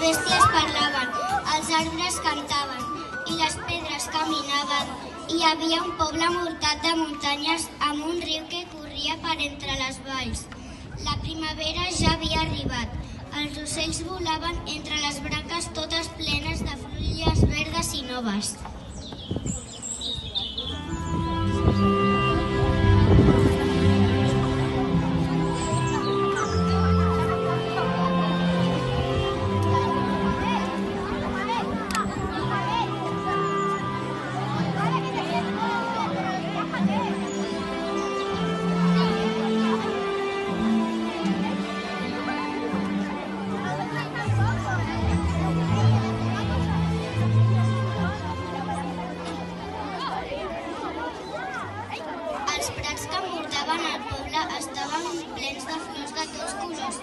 bèsties parlaven, els arbres cantaven i les pedres caminaven. Hi havia un poble envoltat de muntanyes amb un riu que corria per entre les valls. La primavera ja havia arribat. Els ocells volaven entre les branques totes plenes de fulles verdes i noves. Els prats que envoltaven el poble estaven plens de flors de tots colors.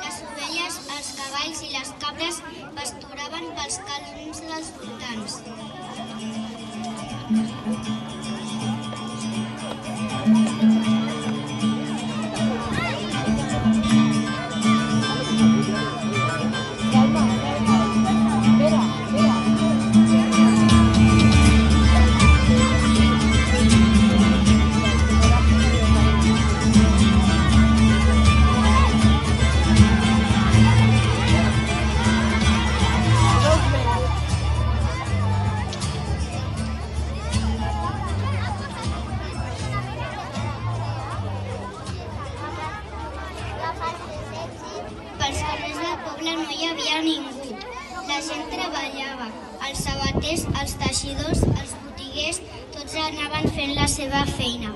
Les ovelles, els cavalls i les cabres pasturaven pels camps dels voltants. Pels carrers del poble no hi havia ningú. La gent treballava. Els sabaters, els teixidors, els botiguers, tots anaven fent la seva feina.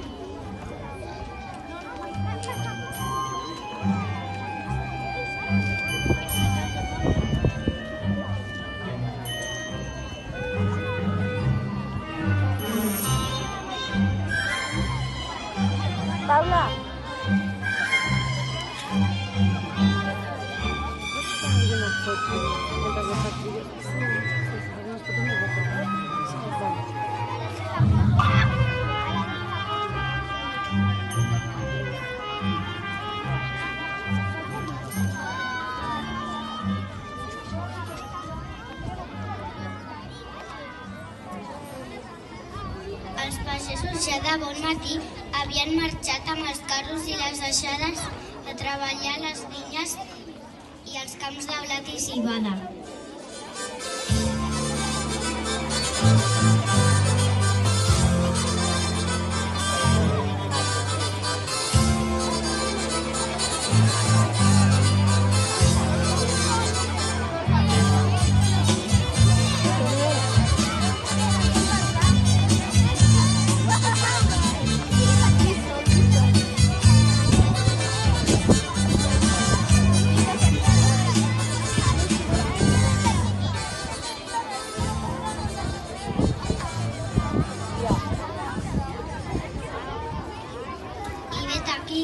Paula. Els pagesos ja de bon matí havien marxat amb els carros i les deixades de treballar a les vinyes i als camps de blat i civada.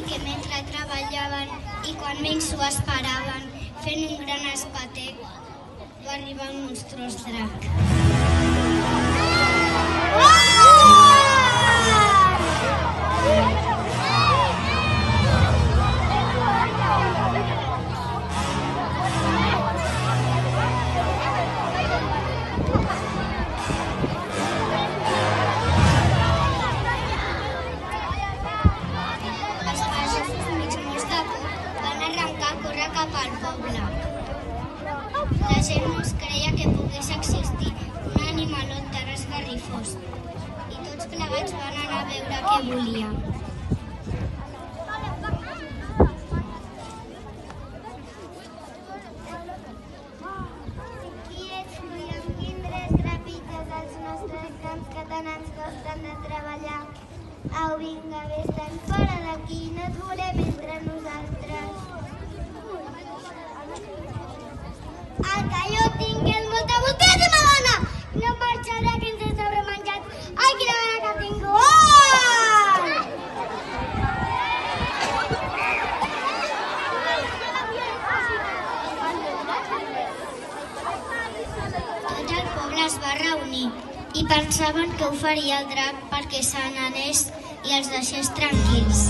Que mentre treballaven i quan menys s'ho esperaven, fent un gran espetec, va arribar un monstruós drac. Cap al poble. La gent no es creia que pogués existir un animalot tan esgarrifós i tots plegats van anar a veure què volia. Qui ets tu i amb quin dret trepitges els nostres camps que tant ens costen de treballar? Au, vinga, vés-te'n fora d'aquí, no et volem entre nosaltres. El que jo tinc és moltíssima dona! No marxaré que ens has sobremenjat. Ai, quina gana que tinc! Oh! Tot el poble es va reunir i pensaven que ho faria el drac perquè se n'anés i els deixés tranquils.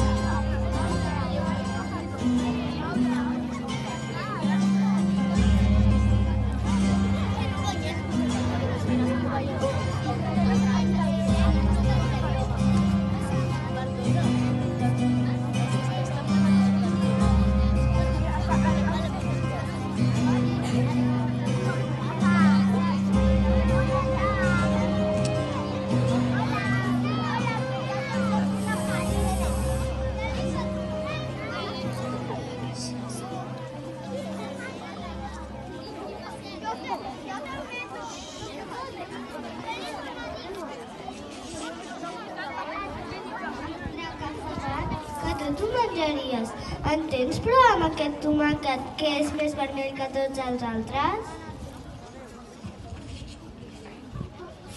Que tu menjaries. En tens prou amb aquest tomàquet que és més vermell que tots els altres?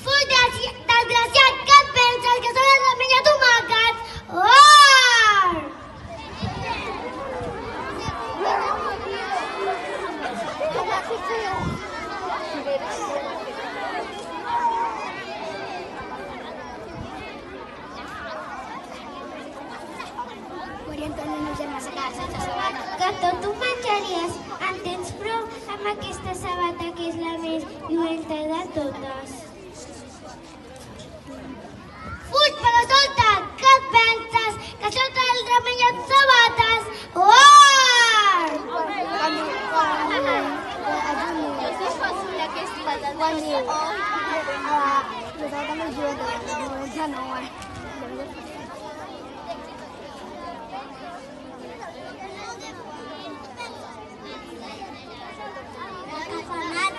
Full desgraciat, què et penses? Que són els menjar tomàquets? Oh! Que tot tu menjaries. En tens prou amb aquesta sabata que és la més lluenta de totes. Fuig, però escolta't, què et penses? Que són els menjat sabates? Oh!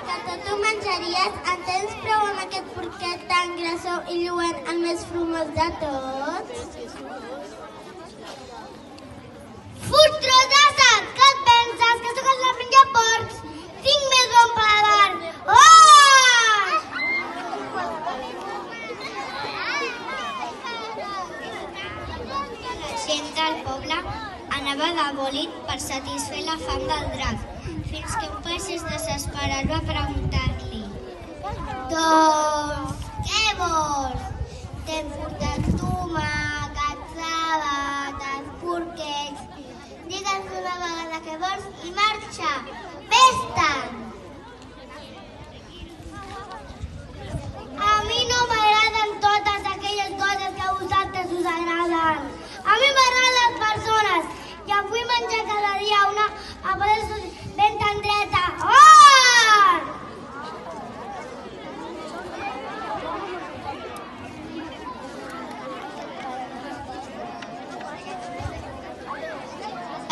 Que tot tu menjaries. En tens prou amb aquest porquet tan grassó i lluent, el més frumós de tots? Fuig, tros de sac, què et penses? Que sóc els menjar porcs? Tinc més bon paladar. Oh! La gent del poble anava de bòlit per satisfer la fam del drac, fins que un pagès desesperat va preguntar-li: doncs, què vols? T'hem portat tomàquets, sabates, porquets. Digue'ns una vegada què vols i marxa. Vés-te'n! A mi no m'agraden totes aquelles coses que a vosaltres us agraden. A mi m'agraden les persones i em vull menjar cada dia una a poder ben tendreta. Oh!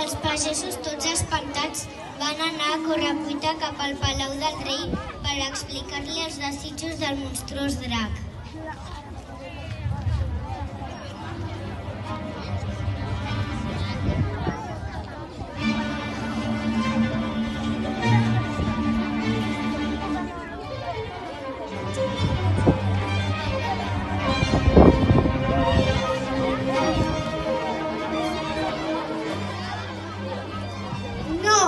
Els pagesos, tots espantats, van anar a correcuita cap al palau del rei per explicar-li els desitjos del monstruós drac. No,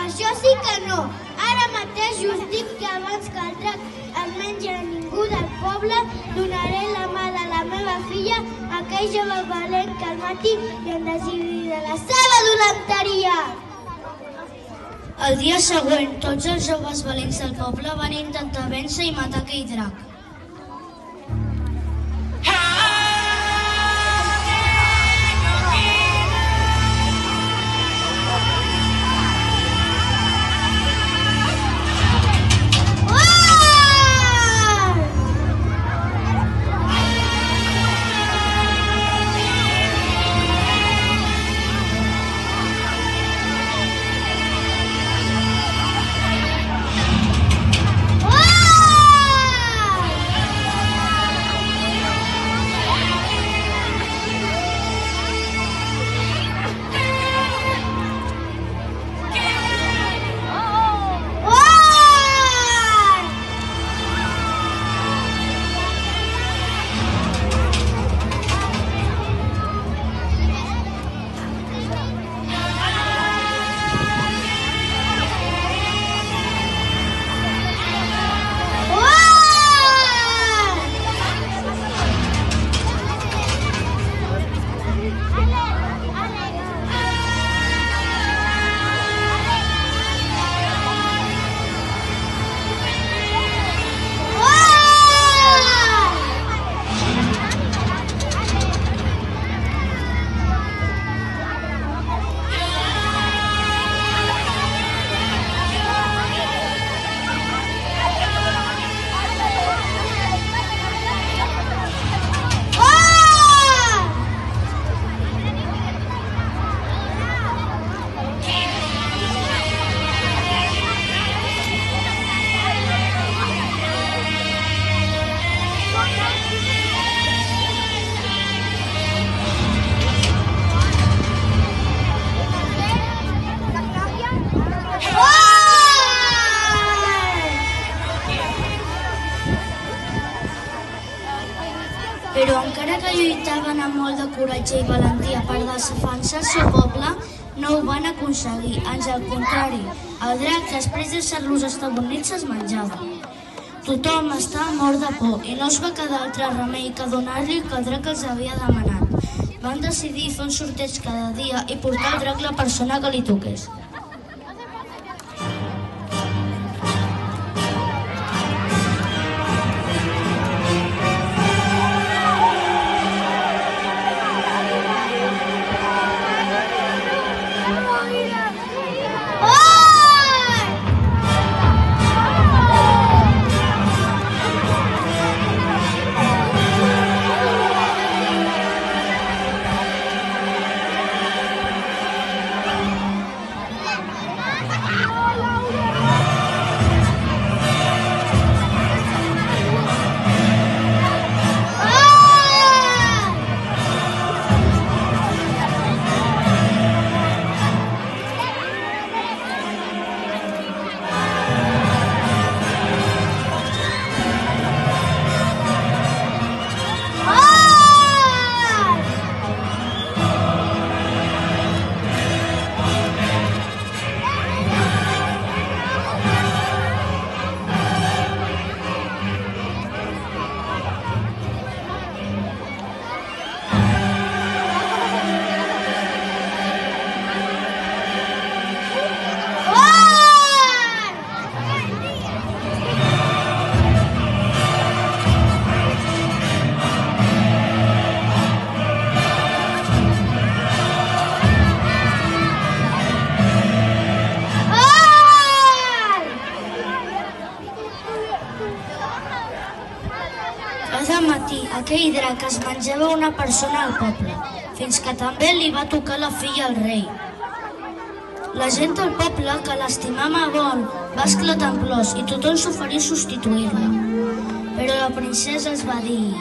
això sí que no. Ara mateix just dic que abans que el drac es mengi a ningú del poble, donaré la mà de la meva filla a aquell jove valent que el mati i en decidí de la seva dolenteria. El dia següent, tots els joves valents del poble van intentar vèncer i matar aquell drac. que lluitaven amb molt de coratge i valentia per defensar el seu poble, no ho van aconseguir. Ans al contrari, el drac, després de ser-los estabornits, es menjava. Tothom estava mort de por i no es va quedar altre remei que donar-li el que el drac els havia demanat. Van decidir fer un sorteig cada dia i portar al drac la persona que li toqués. Cada matí aquell drac es menjava una persona al poble, fins que també li va tocar la filla al rei. La gent del poble, que l'estimava molt, va esclatar en plors i tothom s'oferia a substituir-la. Però la princesa es va dir: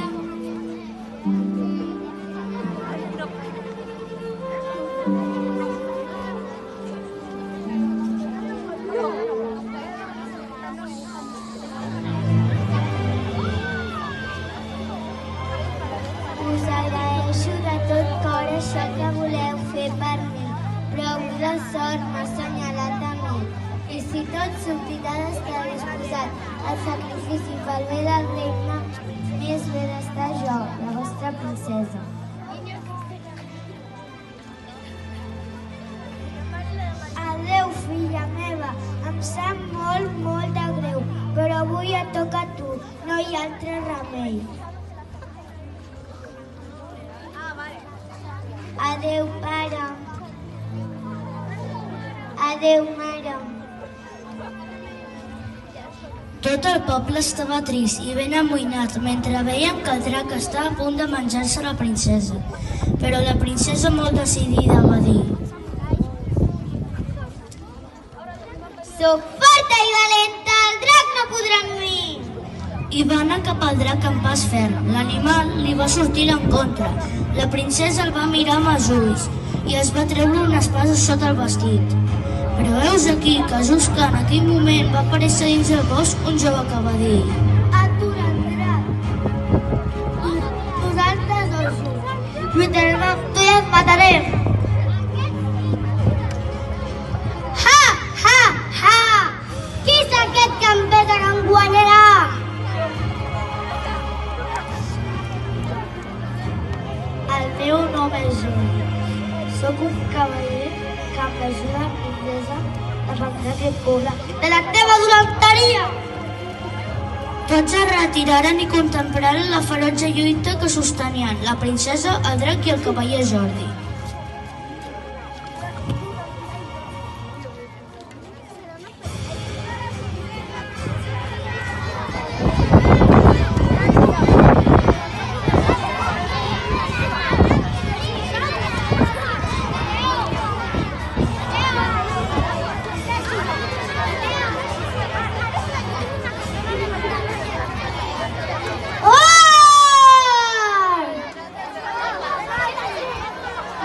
us agraeixo de tot cor això que voleu fer per mi, però la sort m'ha assenyalat a mi. I si tot sortirà d'estar disposat al sacrifici pel bé del regne, més bé d'estar jo, la vostra princesa. Adéu, filla meva, em sap molt de greu, però avui et toca a tu, no hi ha altre remei. Adéu, pare. Adéu, mare. Tot el poble estava trist i ben amoïnat mentre veien que el drac estava a punt de menjar-se la princesa. Però la princesa, molt decidida, va dir: Soc forta i valenta, el drac no podrà amb mi. I va anar cap al drac amb pas ferm. L'animal li va sortir en contra. La princesa el va mirar amb els ulls i es va treure una espasa sota el vestit. Però veus aquí que just en aquell moment va aparèixer dins del bosc un jove que va dir: Atura el drac. Nosaltres dos lluitarem amb tu i et matarem. Ha! Qui és aquest que em peta que em guanyarà? El meu nom és Jordi. Soc un cavaller que amb l'ajuda de la princesa defensarà aquest poble de la teva dolenteria. Tots es retiraren i contemplaren la ferotge lluita que sostenien la princesa, el drac i el cavaller Jordi.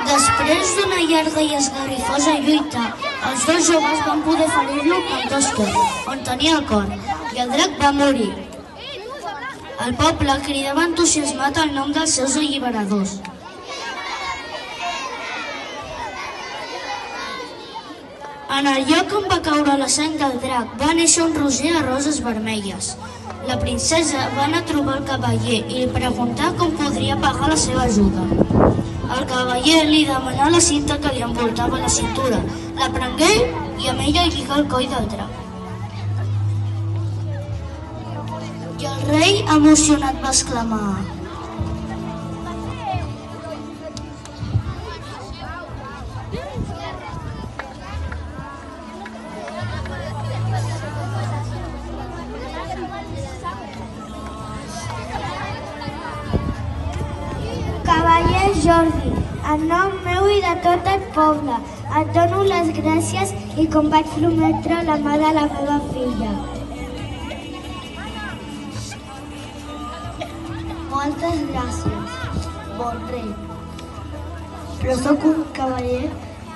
Després d'una llarga i esgarrifosa lluita, els dos joves van poder ferir-lo amb dos torres, on tenia el cor, i el drac va morir. El poble cridava entusiasmat el nom dels seus alliberadors. En el lloc on va caure la sang del drac va néixer un roser de roses vermelles. La princesa va anar a trobar el cavaller i li preguntà com podria pagar la seva ajuda. El cavaller li demanà la cinta que li envoltava la cintura, la prengué i amb ella lligà el coll del drac. I el rei, emocionat, va exclamar: Cavaller Jordi, en nom meu i de tot el poble, et dono les gràcies i com vaig prometre la mà de la meva filla. Moltes gràcies, bon rei. Però sóc un cavaller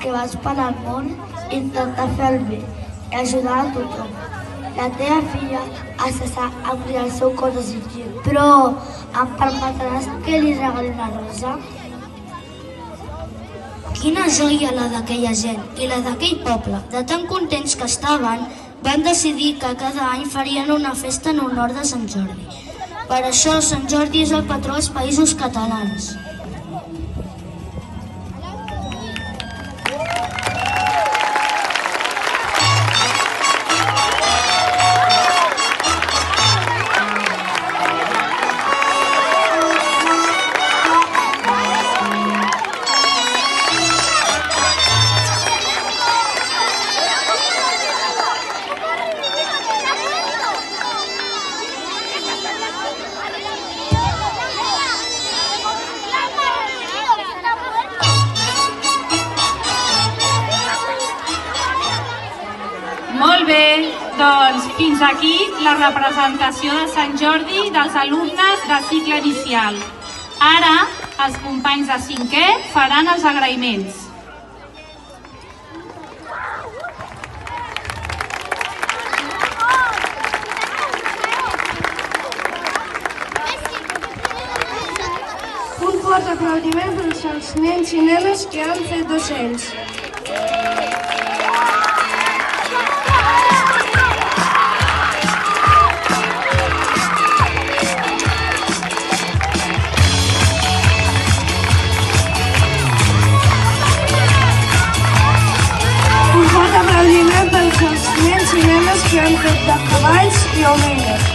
que va esperar el món i intentar fer el bé i ajudar a tothom. La teva filla ha cessat amb el seu cor desitjat. Però em permetràs que li regali una rosa? Quina joia la d'aquella gent i la d'aquell poble. De tan contents que estaven, van decidir que cada any farien una festa en honor de Sant Jordi. Per això Sant Jordi és el patró dels Països Catalans. Molt bé, doncs fins aquí la representació de Sant Jordi dels alumnes de cicle inicial. Ara els companys de cinquè faran els agraïments. Un fort aplaudiment pels nens i nenes que han fet docents. Un fort aplaudiment pels nens i nenes que han fet de cavalls i ovelles.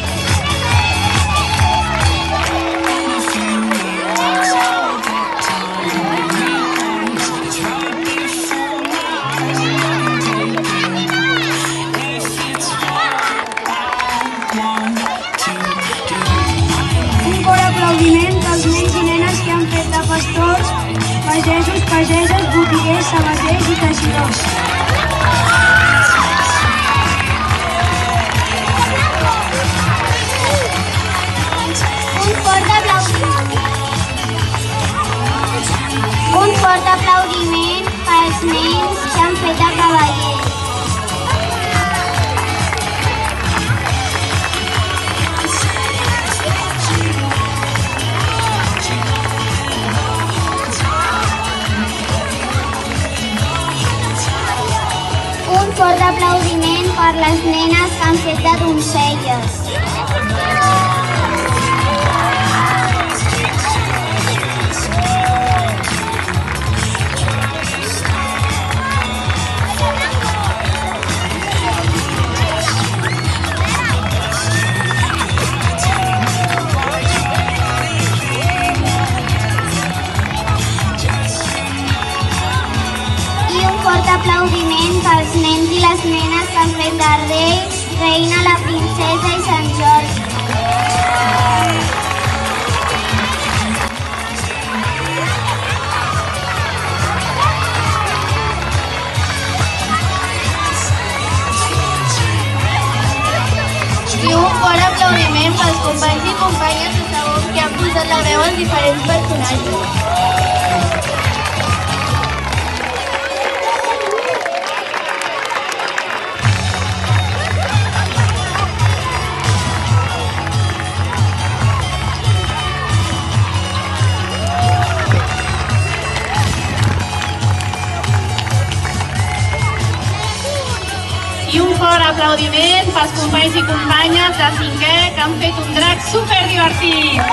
Pastors, pagesos, pageses, botiguers, sabaters i teixidors. Un fort aplaudiment pels nens que han fet de cavallers. Un fort aplaudiment per les nenes que han fet de donzelles. Aplaudiment pels nens i les nenes que han fet de rei, reina, la princesa i Sant Jordi. I un fort aplaudiment pels companys i companyes de segon que han posat la veu als diferents personatges. I un fort aplaudiment pels companys i companyes de 5è que han fet un drac superdivertit.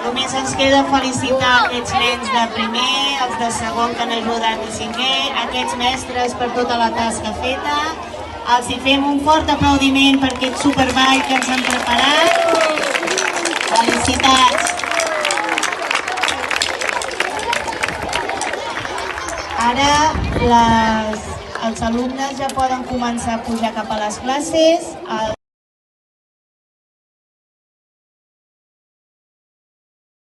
Només ens queda felicitar aquests nens de primer, els de segon que han ajudat i 5è, aquests mestres per tota la tasca feta. Els hi fem un fort aplaudiment per aquest superball que ens han preparat. Felicitats! Ara els alumnes ja poden començar a pujar cap a les classes.